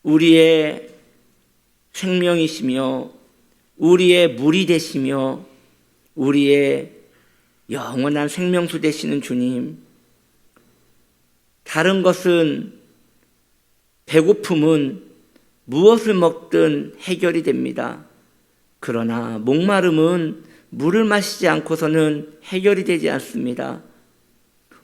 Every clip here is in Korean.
우리의 생명이시며 우리의 물이 되시며 우리의 영원한 생명수 되시는 주님, 다른 것은, 배고픔은 무엇을 먹든 해결이 됩니다. 그러나 목마름은 물을 마시지 않고서는 해결이 되지 않습니다.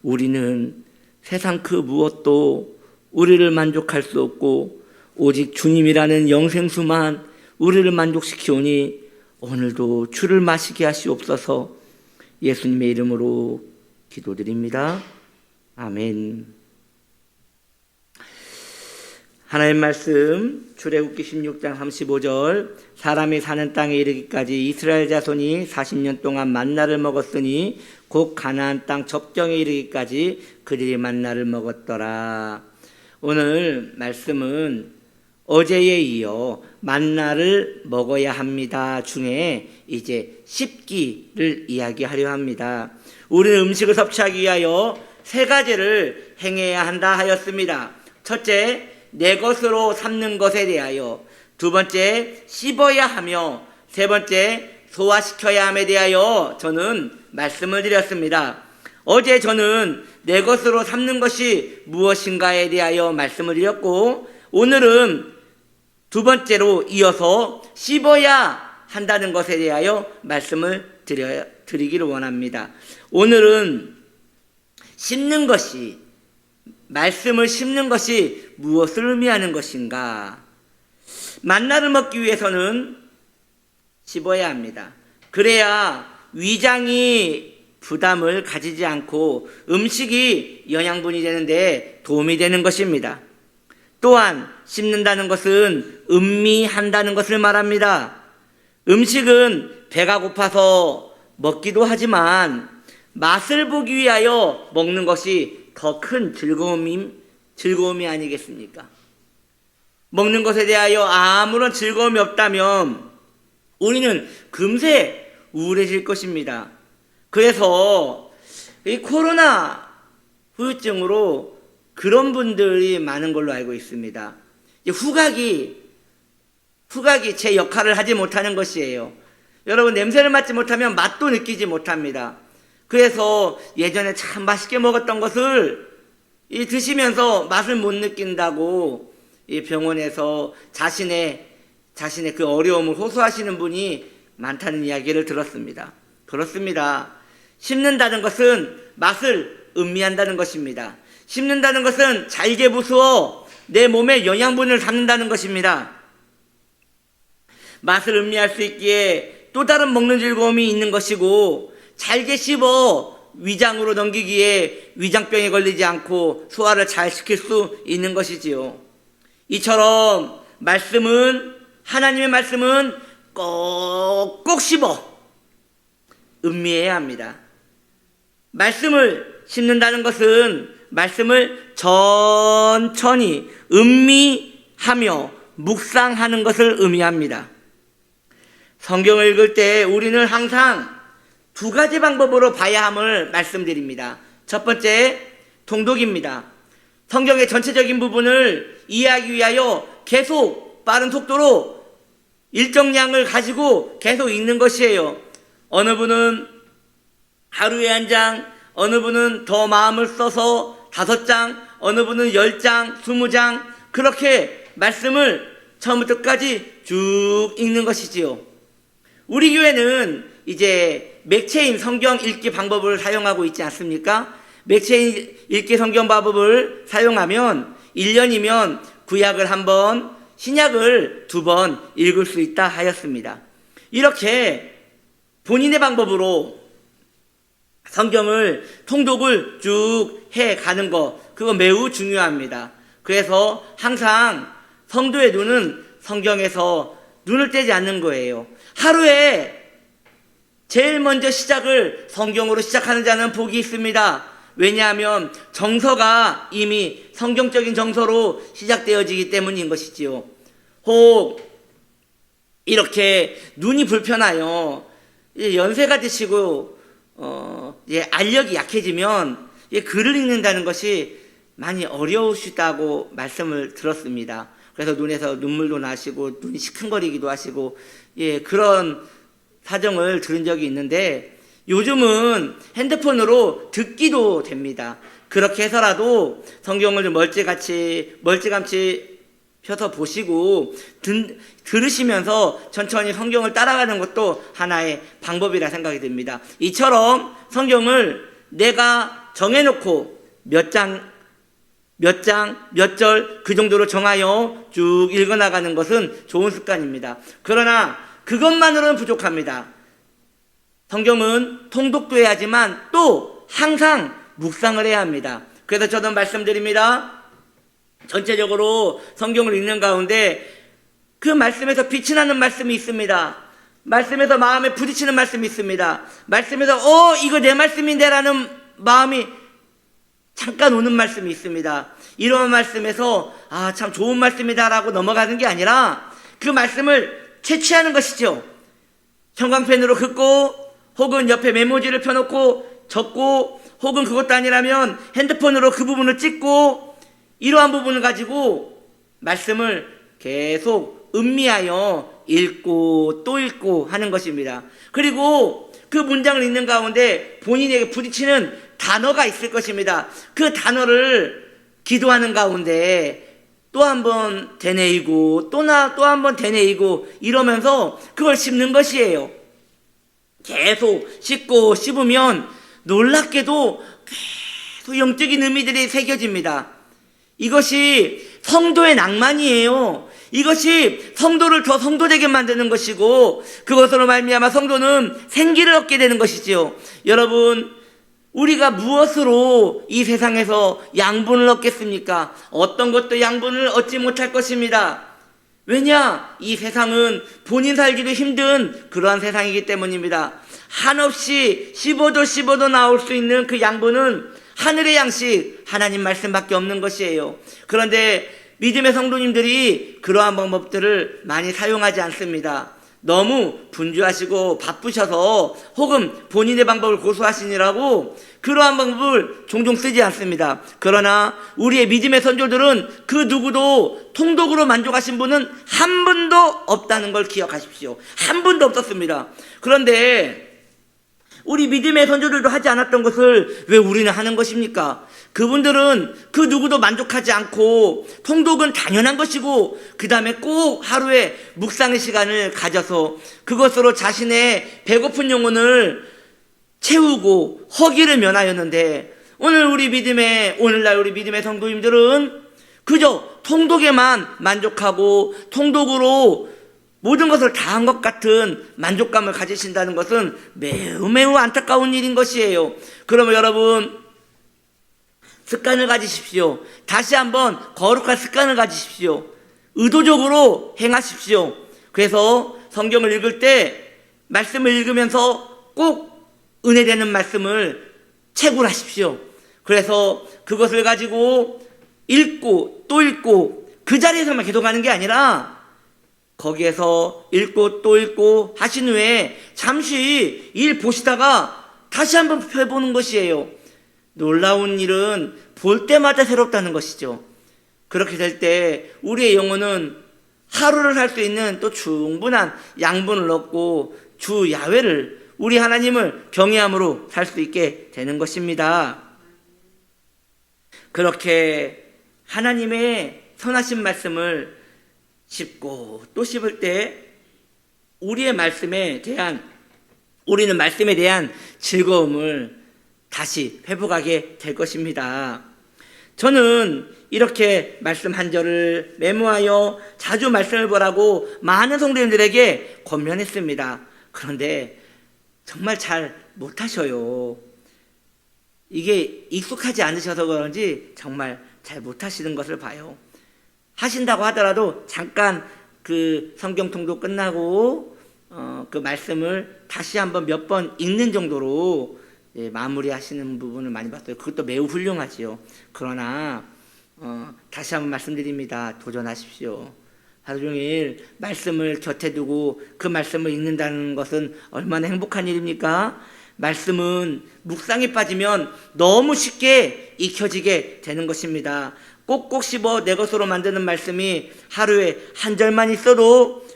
우리는 세상 그 무엇도 우리를 만족할 수 없고 오직 주님이라는 영생수만 우리를 만족시키오니 오늘도 주를 마시게 하시옵소서. 예수님의 이름으로 기도드립니다. 아멘. 하나님 말씀 출애굽기 16장 35절, 사람이 사는 땅에 이르기까지 이스라엘 자손이 40년 동안 만나를 먹었으니 곧 가나안 땅 접경에 이르기까지 그들이 만나를 먹었더라. 오늘 말씀은 어제에 이어 만나를 먹어야 합니다 중에 이제 씹기를 이야기하려 합니다. 우리는 음식을 섭취하기 위하여 세 가지를 행해야 한다 하였습니다. 첫째, 내 것으로 삼는 것에 대하여, 두 번째, 씹어야 하며, 세 번째, 소화시켜야 함에 대하여 저는 말씀을 드렸습니다. 어제 저는 내 것으로 삼는 것이 무엇인가에 대하여 말씀을 드렸고, 오늘은 두 번째로 이어서 씹어야 한다는 것에 대하여 말씀을 드리기를 원합니다. 오늘은 씹는 것이, 말씀을 씹는 것이 무엇을 의미하는 것인가? 만나를 먹기 위해서는 씹어야 합니다. 그래야 위장이 부담을 가지지 않고 음식이 영양분이 되는데 도움이 되는 것입니다. 또한 씹는다는 것은 음미한다는 것을 말합니다. 음식은 배가 고파서 먹기도 하지만 맛을 보기 위하여 먹는 것이 더 큰 즐거움이 아니겠습니까? 먹는 것에 대하여 아무런 즐거움이 없다면 우리는 금세 우울해질 것입니다. 그래서 이 코로나 후유증으로 그런 분들이 많은 걸로 알고 있습니다. 후각이 제 역할을 하지 못하는 것이에요. 여러분, 냄새를 맡지 못하면 맛도 느끼지 못합니다. 그래서 예전에 참 맛있게 먹었던 것을 드시면서 맛을 못 느낀다고 병원에서 자신의 그 어려움을 호소하시는 분이 많다는 이야기를 들었습니다. 그렇습니다. 씹는다는 것은 맛을 음미한다는 것입니다. 씹는다는 것은 잘게 부수어 내 몸에 영양분을 담는다는 것입니다. 맛을 음미할 수 있기에 또 다른 먹는 즐거움이 있는 것이고, 잘게 씹어 위장으로 넘기기에 위장병에 걸리지 않고 소화를 잘 시킬 수 있는 것이지요. 이처럼 하나님의 말씀은 꼭꼭 씹어 음미해야 합니다. 말씀을 씹는다는 것은 말씀을 천천히 음미하며 묵상하는 것을 의미합니다. 성경을 읽을 때 우리는 항상 두 가지 방법으로 봐야 함을 말씀드립니다. 첫 번째, 통독입니다. 성경의 전체적인 부분을 이해하기 위하여 계속 빠른 속도로 일정량을 가지고 계속 읽는 것이에요. 어느 분은 하루에 1장, 어느 분은 더 마음을 써서 5장, 어느 분은 10장, 20장, 그렇게 말씀을 처음부터 끝까지 쭉 읽는 것이지요. 우리 교회는 이제 맥체인 성경 읽기 방법을 사용하고 있지 않습니까? 맥체인 읽기 성경 방법을 사용하면 1년이면 구약을 1번, 신약을 2번 읽을 수 있다 하였습니다. 이렇게 본인의 방법으로 성경을 통독을 쭉 해가는 것, 그거 매우 중요합니다. 그래서 항상 성도의 눈은 성경에서 눈을 떼지 않는 거예요. 하루에 제일 먼저 시작을 성경으로 시작하는 자는 복이 있습니다. 왜냐하면 정서가 이미 성경적인 정서로 시작되어지기 때문인 것이지요. 혹 이렇게 눈이 불편하여 연세가 드시고 알력이 약해지면 글을 읽는다는 것이 많이 어려우시다고 말씀을 들었습니다. 그래서 눈에서 눈물도 나시고 눈이 시큰거리기도 하시고 그런 사정을 들은 적이 있는데 요즘은 핸드폰으로 듣기도 됩니다. 그렇게 해서라도 성경을 좀 멀찌감치 펴서 보시고 들으시면서 천천히 성경을 따라가는 것도 하나의 방법이라 생각이 듭니다. 이처럼 성경을 내가 정해놓고 몇 장, 몇 절 그 정도로 정하여 쭉 읽어나가는 것은 좋은 습관입니다. 그러나 그것만으로는 부족합니다. 성경은 통독도 해야지만 또 항상 묵상을 해야 합니다. 그래서 저도 말씀드립니다. 전체적으로 성경을 읽는 가운데 그 말씀에서 빛이 나는 말씀이 있습니다. 말씀에서 마음에 부딪히는 말씀이 있습니다. 말씀에서 이거 내 말씀인데 라는 마음이 잠깐 오는 말씀이 있습니다. 이런 말씀에서 참 좋은 말씀이다 라고 넘어가는 게 아니라 그 말씀을 채취하는 것이죠. 형광펜으로 긋고 혹은 옆에 메모지를 펴놓고 적고 혹은 그것도 아니라면 핸드폰으로 그 부분을 찍고 이러한 부분을 가지고 말씀을 계속 음미하여 읽고 또 읽고 하는 것입니다. 그리고 그 문장을 읽는 가운데 본인에게 부딪히는 단어가 있을 것입니다. 그 단어를 기도하는 가운데 또 한 번 되뇌이고 또 한 번 되뇌이고 이러면서 그걸 씹는 것이에요. 계속 씹으면 놀랍게도 계속 영적인 의미들이 새겨집니다. 이것이 성도의 낭만이에요. 이것이 성도를 더 성도되게 만드는 것이고 그것으로 말미암아 성도는 생기를 얻게 되는 것이지요. 여러분, 우리가 무엇으로 이 세상에서 양분을 얻겠습니까? 어떤 것도 양분을 얻지 못할 것입니다. 왜냐? 이 세상은 본인 살기도 힘든 그러한 세상이기 때문입니다. 한없이 씹어도 나올 수 있는 그 양분은 하늘의 양식, 하나님 말씀밖에 없는 것이에요. 그런데 믿음의 성도님들이 그러한 방법들을 많이 사용하지 않습니다. 너무 분주하시고 바쁘셔서 혹은 본인의 방법을 고수하시느라고 그러한 방법을 종종 쓰지 않습니다. 그러나 우리의 믿음의 선조들은 그 누구도 통독으로 만족하신 분은 한 분도 없다는 걸 기억하십시오. 한 분도 없었습니다. 그런데 우리 믿음의 선조들도 하지 않았던 것을 왜 우리는 하는 것입니까? 그분들은 그 누구도 만족하지 않고 통독은 당연한 것이고 그 다음에 꼭 하루에 묵상의 시간을 가져서 그것으로 자신의 배고픈 영혼을 채우고 허기를 면하였는데 오늘날 우리 믿음의 성도님들은 그저 통독에만 만족하고 통독으로 모든 것을 다한 것 같은 만족감을 가지신다는 것은 매우 안타까운 일인 것이에요. 그러면 여러분, 습관을 가지십시오. 다시 한번 거룩한 습관을 가지십시오. 의도적으로 행하십시오. 그래서 성경을 읽을 때 말씀을 읽으면서 꼭 은혜되는 말씀을 채굴하십시오. 그래서 그것을 가지고 읽고 또 읽고 그 자리에서만 계속하는 게 아니라 거기에서 읽고 또 읽고 하신 후에 잠시 일 보시다가 다시 한번 펴보는 것이에요. 놀라운 일은 볼 때마다 새롭다는 것이죠. 그렇게 될 때 우리의 영혼은 하루를 살 수 있는 또 충분한 양분을 얻고 주 야훼를 우리 하나님을 경외함으로 살 수 있게 되는 것입니다. 그렇게 하나님의 선하신 말씀을 씹고 또 씹을 때 우리는 말씀에 대한 즐거움을 다시 회복하게 될 것입니다. 저는 이렇게 말씀 한 절을 메모하여 자주 말씀을 보라고 많은 성도님들에게 권면했습니다. 그런데 정말 잘 못하셔요. 이게 익숙하지 않으셔서 그런지 정말 잘 못하시는 것을 봐요. 하신다고 하더라도 잠깐 그 성경 통독 끝나고 그 말씀을 다시 한번 몇 번 읽는 정도로 마무리하시는 부분을 많이 봤어요. 그것도 매우 훌륭하지요. 그러나 다시 한번 말씀드립니다. 도전하십시오. 하루 종일 말씀을 곁에 두고 그 말씀을 읽는다는 것은 얼마나 행복한 일입니까? 말씀은 묵상에 빠지면 너무 쉽게 익혀지게 되는 것입니다. 꼭꼭 씹어 내 것으로 만드는 말씀이 하루에 한 절만 있어도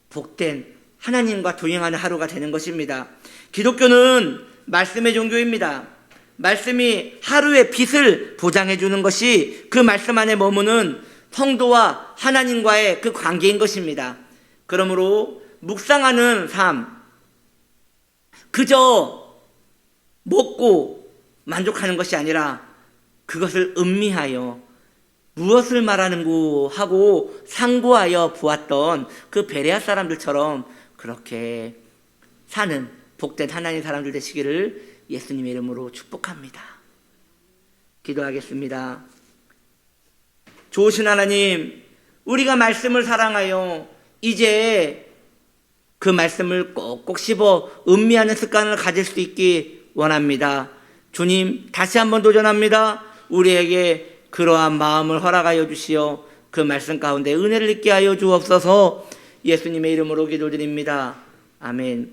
복된 하나님과 동행하는 하루가 되는 것입니다. 기독교는 말씀의 종교입니다. 말씀이 하루의 빛을 보장해 주는 것이 그 말씀 안에 머무는 성도와 하나님과의 그 관계인 것입니다. 그러므로 묵상하는 삶, 그저 먹고 만족하는 것이 아니라 그것을 음미하여 무엇을 말하는고 하고 상고하여 보았던 그 베레아 사람들처럼 그렇게 사는 복된 하나님 사람들 되시기를 예수님의 이름으로 축복합니다. 기도하겠습니다. 좋으신 하나님, 우리가 말씀을 사랑하여 이제 그 말씀을 꼭꼭 씹어 음미하는 습관을 가질 수 있기 원합니다. 주님, 다시 한번 도전합니다. 우리에게 그러한 마음을 허락하여 주시어 그 말씀 가운데 은혜를 있게 하여 주옵소서. 예수님의 이름으로 기도드립니다. 아멘.